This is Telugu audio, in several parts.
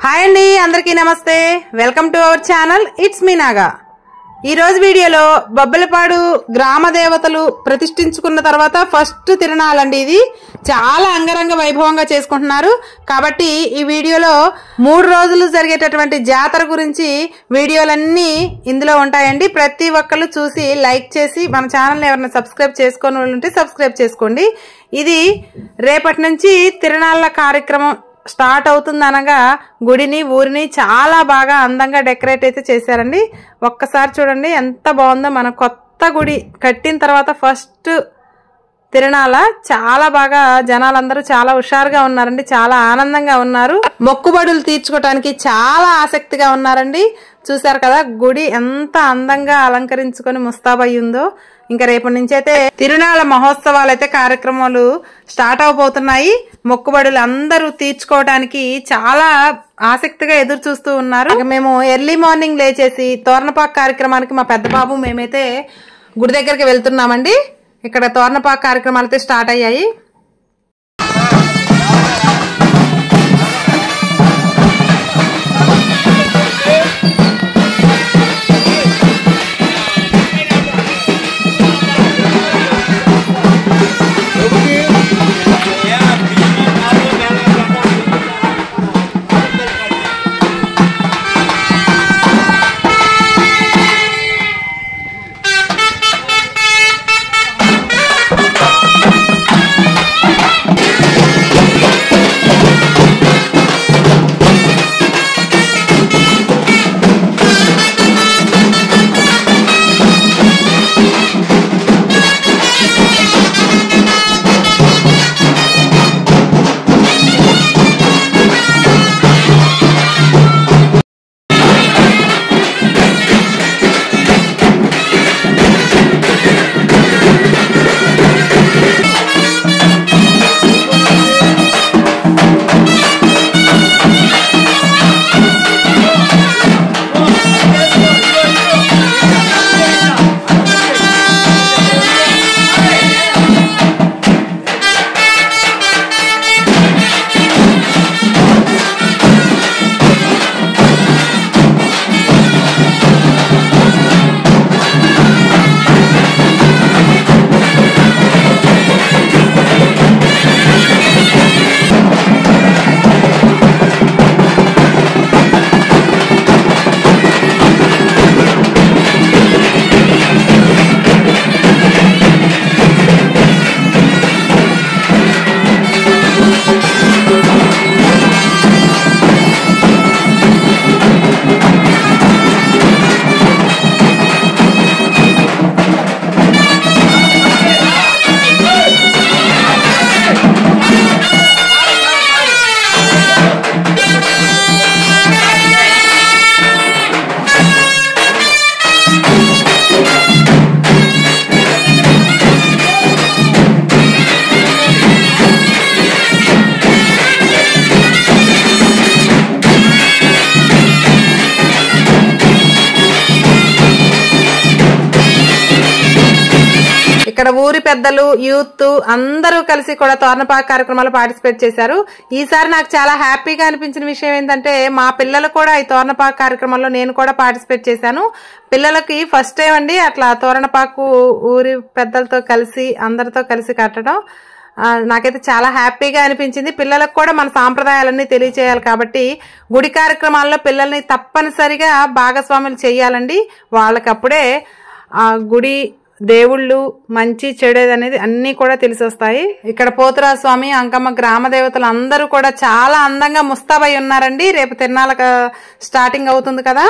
హాయ్ అండి, అందరికీ నమస్తే. Welcome to our channel. It's me Naga. ఈ రోజు వీడియోలో బొబ్బలపాడు గ్రామ దేవతలు ప్రతిష్ఠించుకున్న తర్వాత ఫస్ట్ తిరునాళ్ళండి. ఇది చాలా అంగరంగ వైభవంగా చేసుకుంటున్నారు. కాబట్టి ఈ వీడియోలో 3 రోజులు జరిగేటటువంటి జాతర గురించి వీడియోలన్నీ ఇందులో ఉంటాయండి. ప్రతి ఒక్కళ్ళు చూసి లైక్ చేసి మన ఛానల్ని ఎవరైనా సబ్స్క్రైబ్ చేసుకోని వాళ్ళు ఉంటే సబ్స్క్రైబ్ చేసుకోండి. ఇది రేపటి నుంచి తిరునాళ్ళ కార్యక్రమం స్టార్ట్ అవుతుంది అనగా గుడిని ఊరిని చాలా బాగా అందంగా డెకరేట్ అయితే చేశారండి. ఒక్కసారి చూడండి ఎంత బాగుందో. మన కొత్త గుడి కట్టిన తర్వాత ఫస్ట్ తిరునాళ్ళ చాలా బాగా జనాలందరూ చాలా హుషారుగా ఉన్నారండి. చాలా ఆనందంగా ఉన్నారు. మొక్కుబడులు తీర్చుకోవటానికి చాలా ఆసక్తిగా ఉన్నారండి. చూసారు కదా గుడి ఎంత అందంగా అలంకరించుకొని ముస్తాబయ్యి ఉందో. ఇంకా రేపటి నుంచి అయితే తిరునాళ్ళ మహోత్సవాలు అయితే కార్యక్రమాలు స్టార్ట్ అవబోతున్నాయి. మొక్కుబడులు అందరూ తీర్చుకోవడానికి చాలా ఆసక్తిగా ఎదురు చూస్తూ ఉన్నారు. మేము ఎర్లీ మార్నింగ్ లేచేసి తోరణపాక కార్యక్రమానికి మా పెద్ద బాబు మేమైతే గుడి దగ్గరికి వెళ్తున్నామండి. ఇక్కడ తోరణపాక కార్యక్రమాలు అయితే స్టార్ట్ అయ్యాయి. ఇక్కడ ఊరి పెద్దలు యూత్ అందరూ కలిసి కూడా తోరణపాక కార్యక్రమాలు పార్టిసిపేట్ చేశారు. ఈసారి నాకు చాలా హ్యాపీగా అనిపించిన విషయం ఏంటంటే మా పిల్లలు కూడా ఈ తోరణపాక కార్యక్రమంలో నేను కూడా పార్టిసిపేట్ చేశాను. పిల్లలకి ఫస్ట్ టైం అండి అట్లా తోరణపాకు ఊరి పెద్దలతో కలిసి అందరితో కలిసి కట్టడం నాకైతే చాలా హ్యాపీగా అనిపించింది. పిల్లలకు కూడా మన సాంప్రదాయాలన్నీ తెలియచేయాలి కాబట్టి గుడి కార్యక్రమాల్లో పిల్లల్ని తప్పనిసరిగా భాగస్వాములు చేయాలండి. వాళ్ళకప్పుడే ఆ గుడి దేవుళ్ళు మంచి చెడేది అనేది అన్ని కూడా తెలిసి వస్తాయి. ఇక్కడ పోతురాజు స్వామి అంకమ్మ గ్రామ దేవతలు అందరూ కూడా చాలా అందంగా ముస్తాబై ఉన్నారండి. రేపు తిరునాళ్ళ స్టార్టింగ్ అవుతుంది కదా.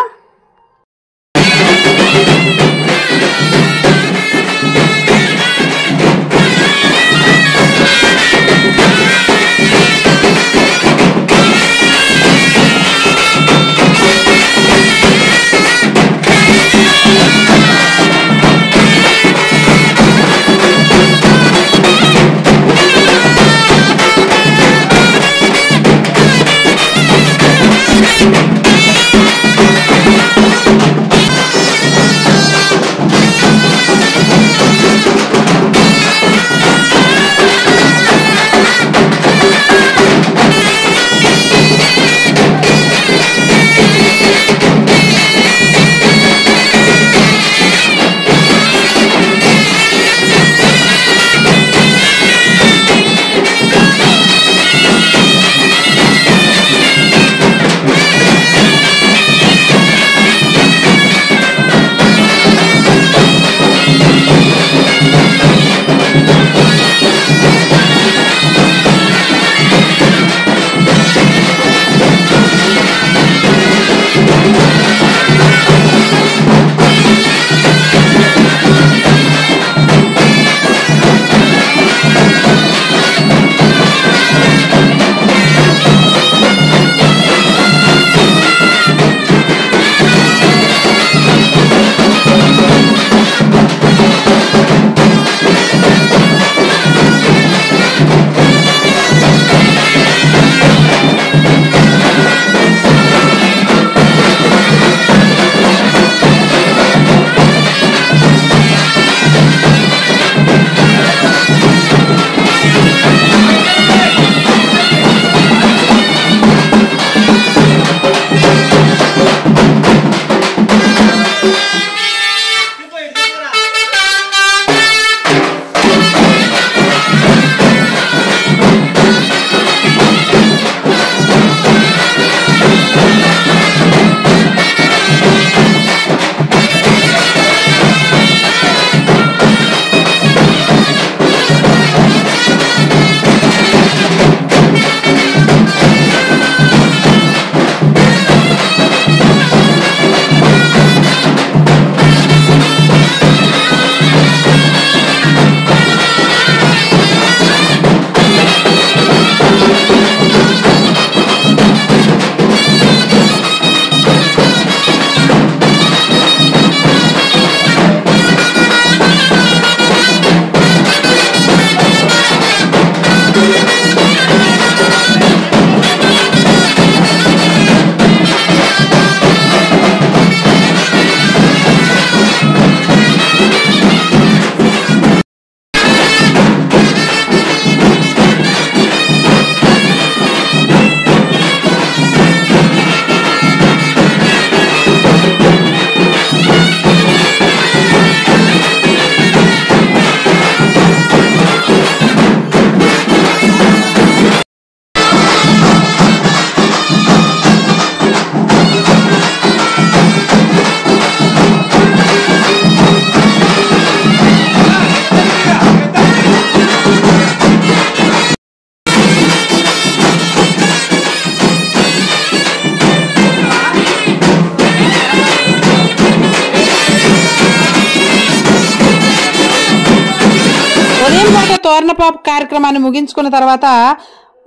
అన్నపాపు కార్యక్రమాన్ని ముగించుకున్న తర్వాత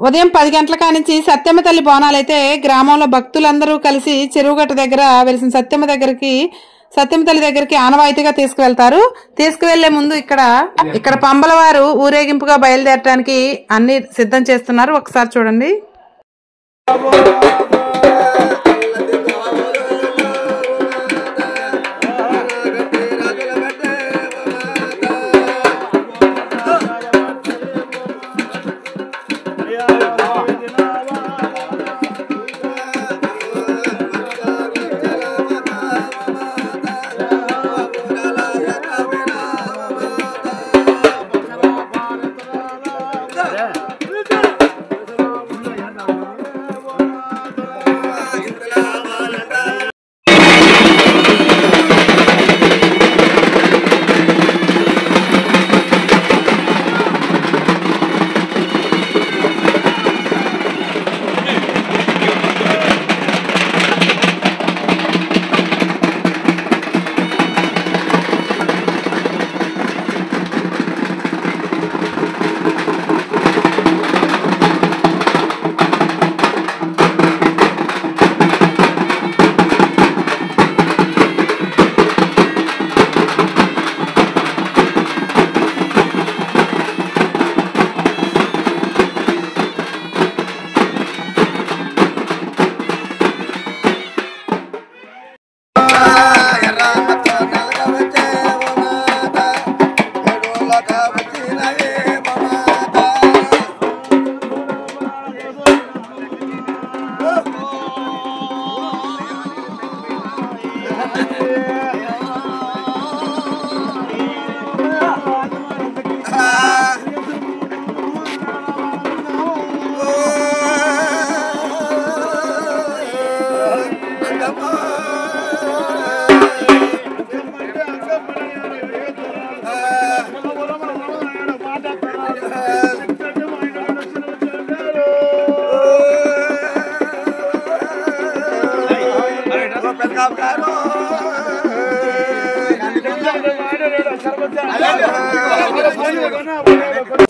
ఉదయం 10 గంటల కానించి సత్యమ్మ తల్లి బోనాలైతే గ్రామంలో భక్తులందరూ కలిసి చెరువుగట్ట దగ్గర వెలిసిన సత్యమ్మ తల్లి దగ్గరికి ఆనవాయితీగా తీసుకువెళ్తారు. తీసుకువెళ్లే ముందు ఇక్కడ పంబల వారు ఊరేగింపుగా బయలుదేరడానికి అన్ని సిద్ధం చేస్తున్నారు. ఒకసారి చూడండి.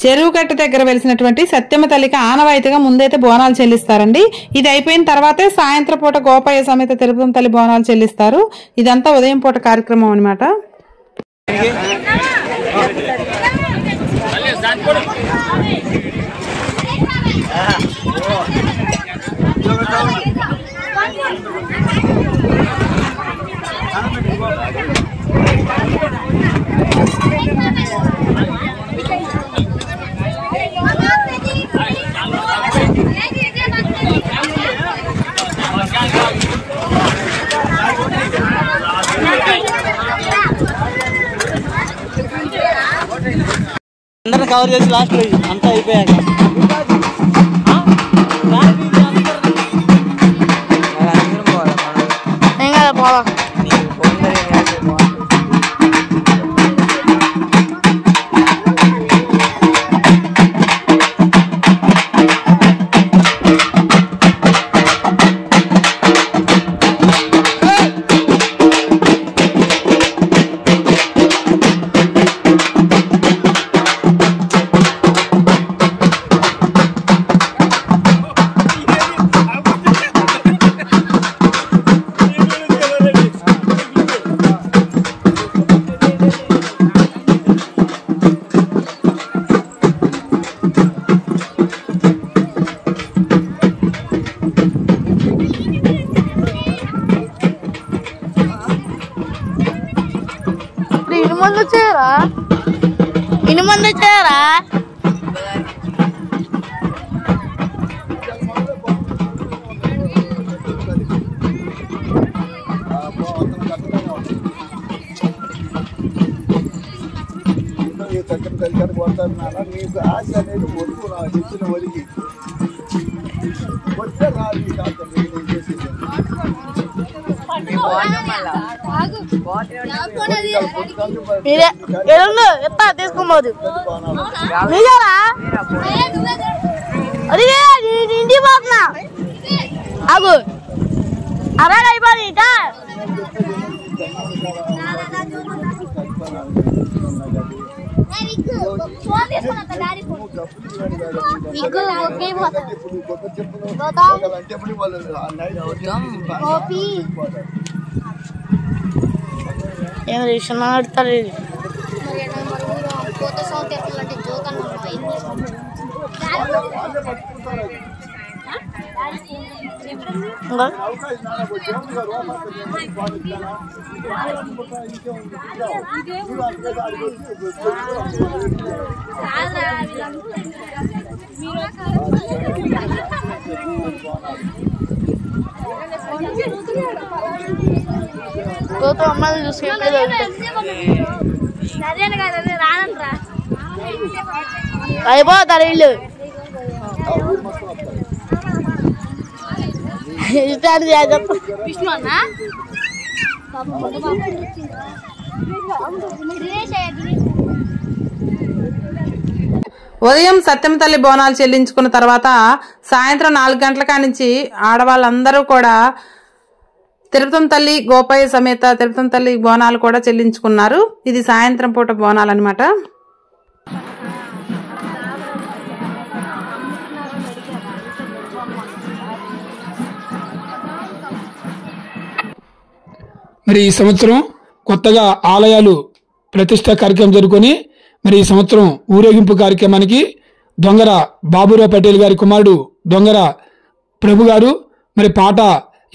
చెరువుకట్ట దగ్గర వెలిసినటువంటి సత్యమ్మ తల్లికి ఆనవాయితీగా ముందైతే బోనాలు చెల్లిస్తారండి. ఇది అయిపోయిన తర్వాతే సాయంత్రం పూట గోపయ్య సమేత తిరుపతి తల్లి బోనాలు చెల్లిస్తారు. ఇదంతా ఉదయం పూట కార్యక్రమం అన్నమాట. అందరిని కవర్ చేసి లాస్ట్ అంతా అయిపోయాక ఇనుమంది వచ్చారా నీకు ఆశ అనేది ఒడుకు ఇచ్చిన ఒడికి వచ్చే రాదు చేసేది తీసుకోబోదు ఇంటి పోతున్నా అగు అలా అయిపోయి ఏం రేషన్ ఆడతారు అమ్మాయిలు చూసి అయిపోతారు ఇల్లు ఉదయం సత్యం తల్లి బోనాలు చెల్లించుకున్న తర్వాత సాయంత్రం 4 గంటల కానించి ఆడవాళ్ళందరూ కూడా తిరుపతి తల్లి గోపయ్య సమేత తిరుపతి తల్లి బోనాలు కూడా చెల్లించుకున్నారు. ఇది సాయంత్రం పూట బోనాలు అన్నమాట. మరి ఈ సంవత్సరం కొత్తగా ఆలయాలు ప్రతిష్ట కార్యక్రమం జరుపుకొని మరి ఈ సంవత్సరం ఊరేగింపు కార్యక్రమానికి దొంగర బాబురావు పటేల్ గారి కుమారుడు దొంగర ప్రభు గారు మరి పాట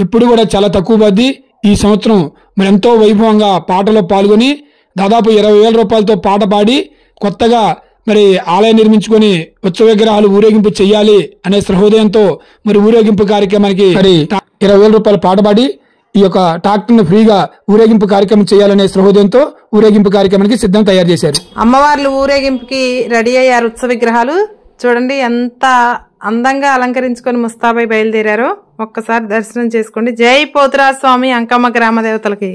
ఎప్పుడు కూడా చాలా తక్కువ మంది ఈ సంవత్సరం మరి ఎంతో వైభవంగా పాటలో పాల్గొని దాదాపు 20,000 రూపాయలతో పాట పాడి కొత్తగా మరి ఆలయం నిర్మించుకొని ఉత్సవ విగ్రహాలు ఊరేగింపు చెయ్యాలి అనే సహృదయంతో మరి ఊరేగింపు కార్యక్రమానికి మరి 20,000 రూపాయలు పాట పాడి ఈ యొక్క ట్రాక్టర్ ను ఫ్రీగా ఊరేగింపు కార్యక్రమం చేయాలనే సహృదయంతో ఊరేగింపు కార్యక్రమానికి సిద్ధం తయారు చేశారు. అమ్మవార్లు ఊరేగింపుకి రెడీ అయ్యారు. ఉత్సవ విగ్రహాలు చూడండి ఎంత అందంగా అలంకరించుకొని ముస్తాబై బయలుదేరారో. ఒక్కసారి దర్శనం చేసుకోండి. జై పోతురాజు స్వామి అంకమ్మ గ్రామ దేవతలకి.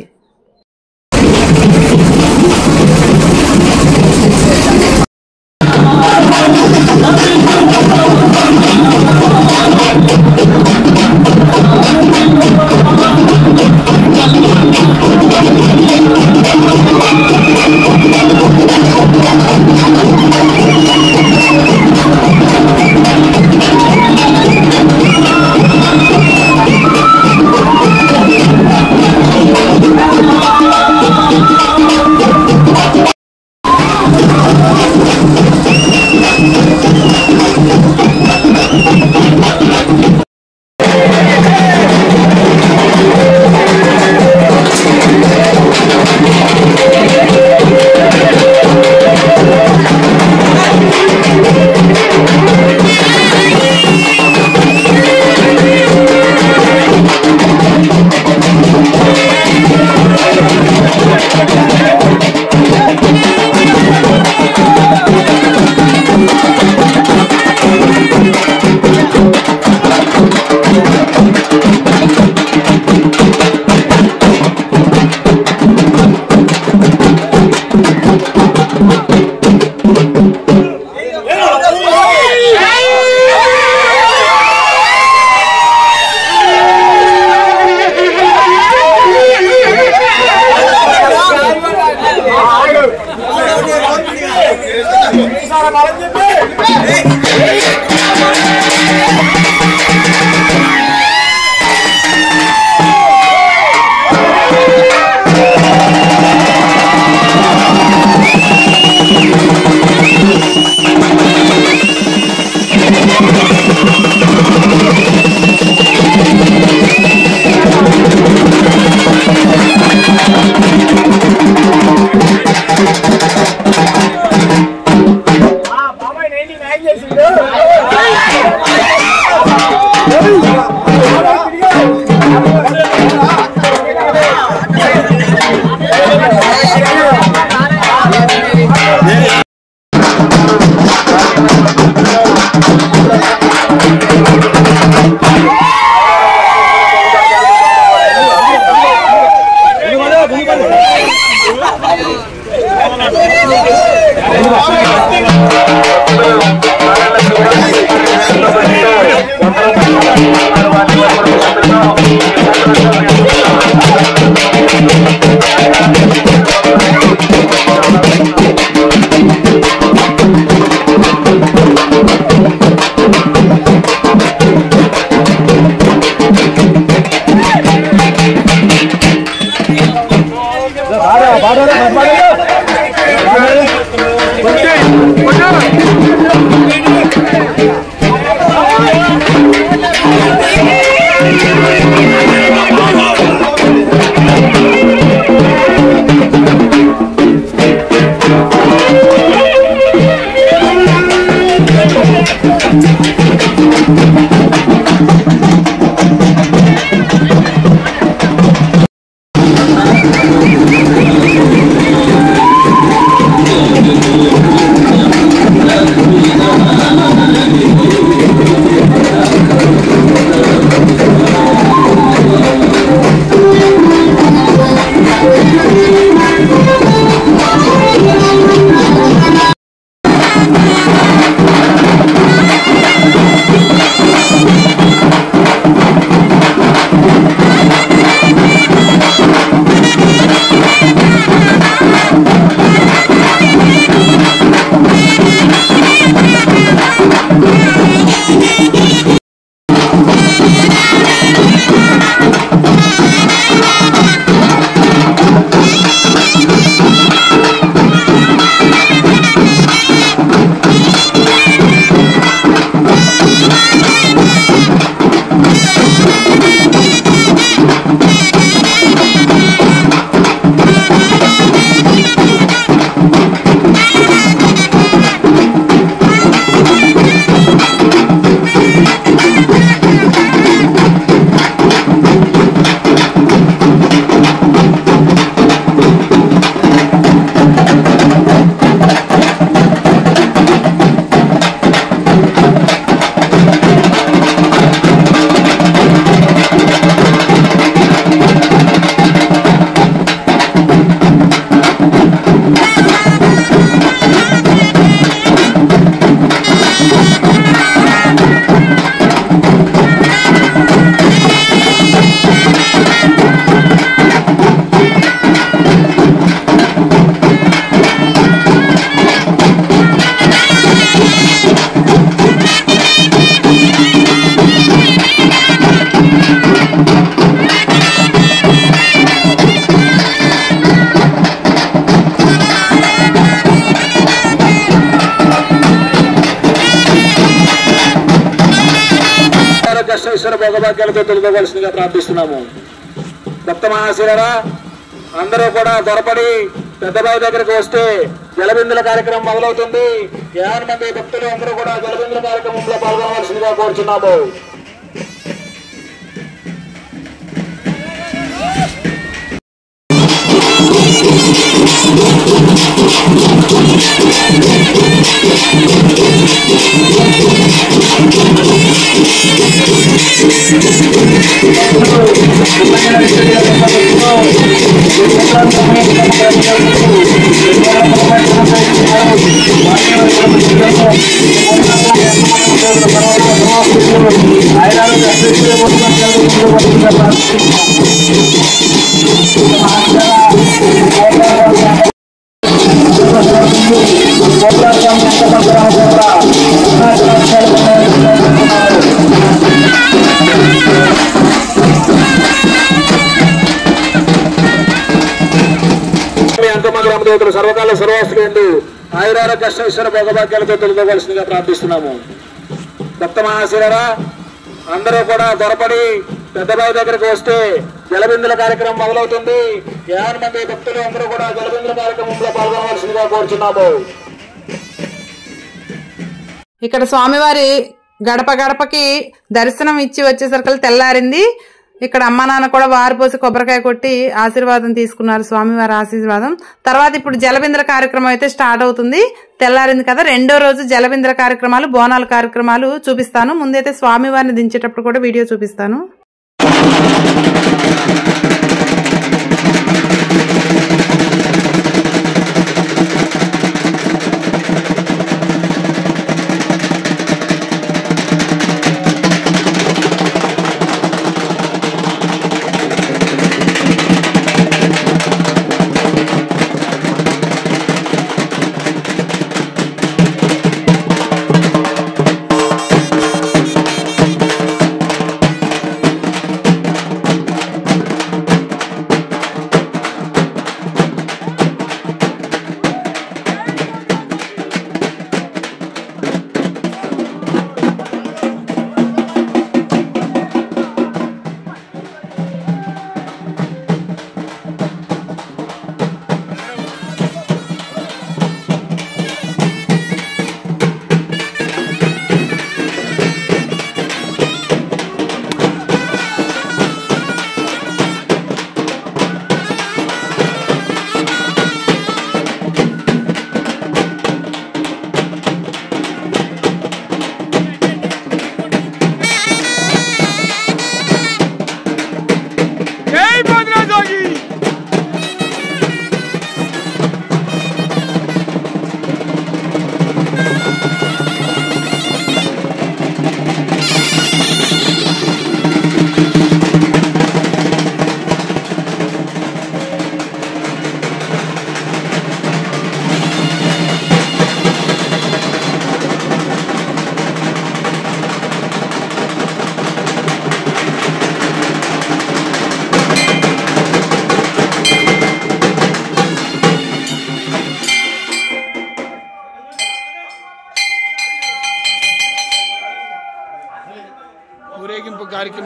కష్టేశ్వర భోగభాగ్యాలతో తొలగవలసిందిగా ప్రార్థిస్తున్నాము. భక్త మహాశీలరా, అందరూ కూడా త్వరపడి పెద్దబావి దగ్గరకు వస్తే జలబిందుల కార్యక్రమం మొదలవుతుంది. 50 మంది భక్తులు అందరూ కూడా జలబిందుల కార్యక్రమంలో పాల్గొనవలసిందిగా కోరుచున్నాము. గ్రామదేవతలు సర్వకాల సర్వాస్తులు ఆయురాల కష్టేశ్వర భోగభాగ్యాలతో తొలగవలసిందిగా ప్రార్థిస్తున్నాము. భక్త మహాశీలరా, అందరూ కూడా త్వరపడి పెద్దబావి దగ్గరకు వస్తే జలబిందుల కార్యక్రమం మొదలవుతుంది. 50 మంది భక్తులు అందరూ కూడా జలబిందుల కార్యక్రమంలో పాల్గొనవలసిందిగా కోరుచున్నాము. ఇక్కడ స్వామివారి గడప గడపకి దర్శనం ఇచ్చి వచ్చేసరికి తెల్లారింది. ఇక్కడ అమ్మ నాన్న కూడా వారు పోసి కొబ్బరికాయ కొట్టి ఆశీర్వాదం తీసుకున్నారు, స్వామివారి ఆశీర్వాదం. తర్వాత ఇప్పుడు జలబింద్ర కార్యక్రమం అయితే స్టార్ట్ అవుతుంది. తెల్లారింది కదా, రెండో రోజు జలబింద్ర కార్యక్రమాలు, బోనాల కార్యక్రమాలు చూపిస్తాను. ముందైతే స్వామివారిని దించేటప్పుడు కూడా వీడియో చూపిస్తాను.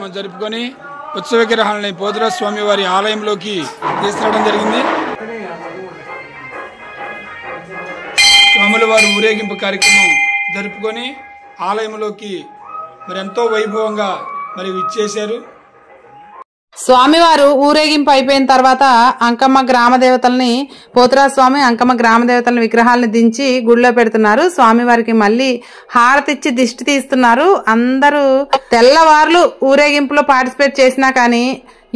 కార్యక్రమం జరుపుకొని ఉత్సవ విగ్రహాలని పోతురాజు స్వామి వారి ఆలయంలోకి తీసుకురావడం జరిగింది. స్వాముల వారి ఊరేగింపు కార్యక్రమం జరుపుకొని ఆలయంలోకి మరి ఎంతో వైభవంగా మరి ఇచ్చేశారు. స్వామివారు ఊరేగింపు అయిపోయిన తర్వాత అంకమ్మ గ్రామ దేవతల్ని పోతురాజు స్వామి అంకమ్మ గ్రామ దేవతల విగ్రహాలను దించి గుడిలో పెడుతున్నారు. స్వామివారికి మళ్ళీ హారతిచ్చి దిష్టి తీస్తున్నారు. అందరూ తెల్లవార్లు ఊరేగింపులో పార్టిసిపేట్ చేసినా కానీ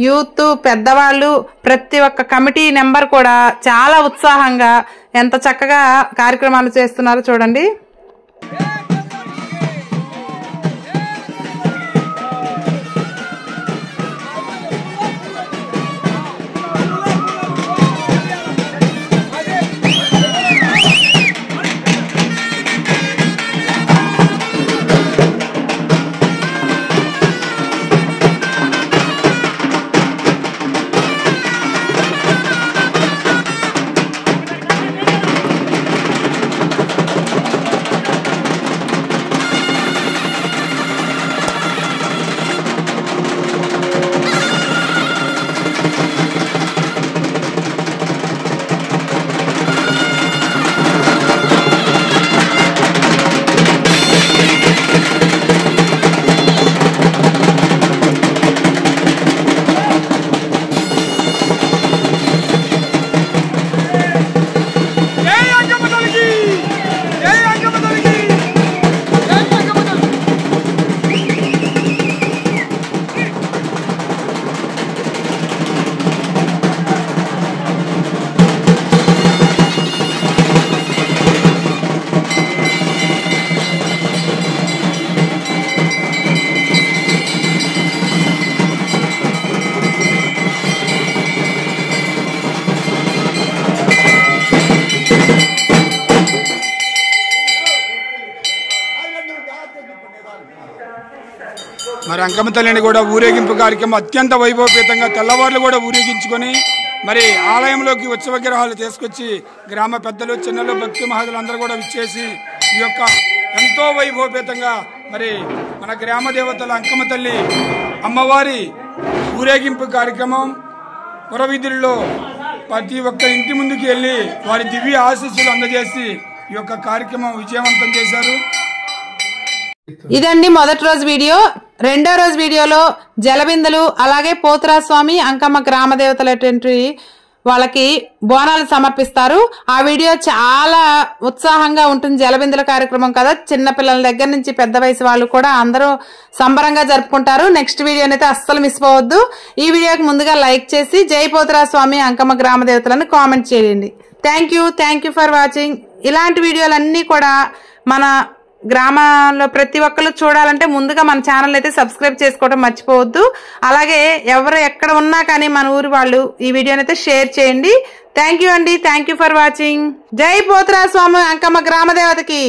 యూత్ పెద్దవాళ్ళు ప్రతి ఒక్క కమిటీ నెంబర్ కూడా చాలా ఉత్సాహంగా ఎంత చక్కగా కార్యక్రమాలు చేస్తున్నారో చూడండి. మరి అంకమ్మ తల్లిని కూడా ఊరేగింపు కార్యక్రమం అత్యంత వైభవపేతంగా తెల్లవారులు కూడా ఊరేగించుకొని మరి ఆలయంలోకి ఉత్సవ విగ్రహాలు తీసుకొచ్చి గ్రామ పెద్దలు చిన్నలు భక్తి మహాదులు అందరూ కూడా విచ్చేసి ఈ యొక్క ఎంతో వైభవపేతంగా మరి మన గ్రామ దేవతల అంకమ్మ తల్లి అమ్మవారి ఊరేగింపు కార్యక్రమం పురవీధుల్లో ప్రతి ఒక్క ఇంటి ముందుకు వెళ్ళి వారి దివ్య ఆశీస్సులు అందజేసి ఈ యొక్క కార్యక్రమం విజయవంతం చేశారు. ఇదండి మొదటి రోజు వీడియో. రెండో రోజు వీడియోలో జలబిందలు అలాగే పోతురాజు స్వామి అంకమ్మ గ్రామ దేవతలటువంటి వాళ్ళకి బోనాలు సమర్పిస్తారు. ఆ వీడియో చాలా ఉత్సాహంగా ఉంటుంది. జలబిందల కార్యక్రమం కదా, చిన్న పిల్లల దగ్గర నుంచి పెద్ద వయసు వాళ్ళు కూడా అందరూ సంబరంగా జరుపుకుంటారు. నెక్స్ట్ వీడియోని అయితే అస్సలు మిస్ పోవద్దు. ఈ వీడియోకి ముందుగా లైక్ చేసి జై పోతురాజు స్వామి అంకమ్మ గ్రామ దేవతలను కామెంట్ చేయండి. Thank you for watching. ఇలాంటి వీడియోలన్నీ కూడా మన గ్రామాల్లో ప్రతి ఒక్కరు చూడాలంటే ముందుగా మన ఛానల్ అయితే సబ్స్క్రైబ్ చేసుకోవడం మర్చిపోవద్దు. అలాగే ఎవరు ఎక్కడ ఉన్నా కానీ మన ఊరి వాళ్ళు ఈ వీడియోని అయితే షేర్ చేయండి. Thank you for watching. జై పోతురాజు స్వామి అంకమ్మ గ్రామ దేవతకి.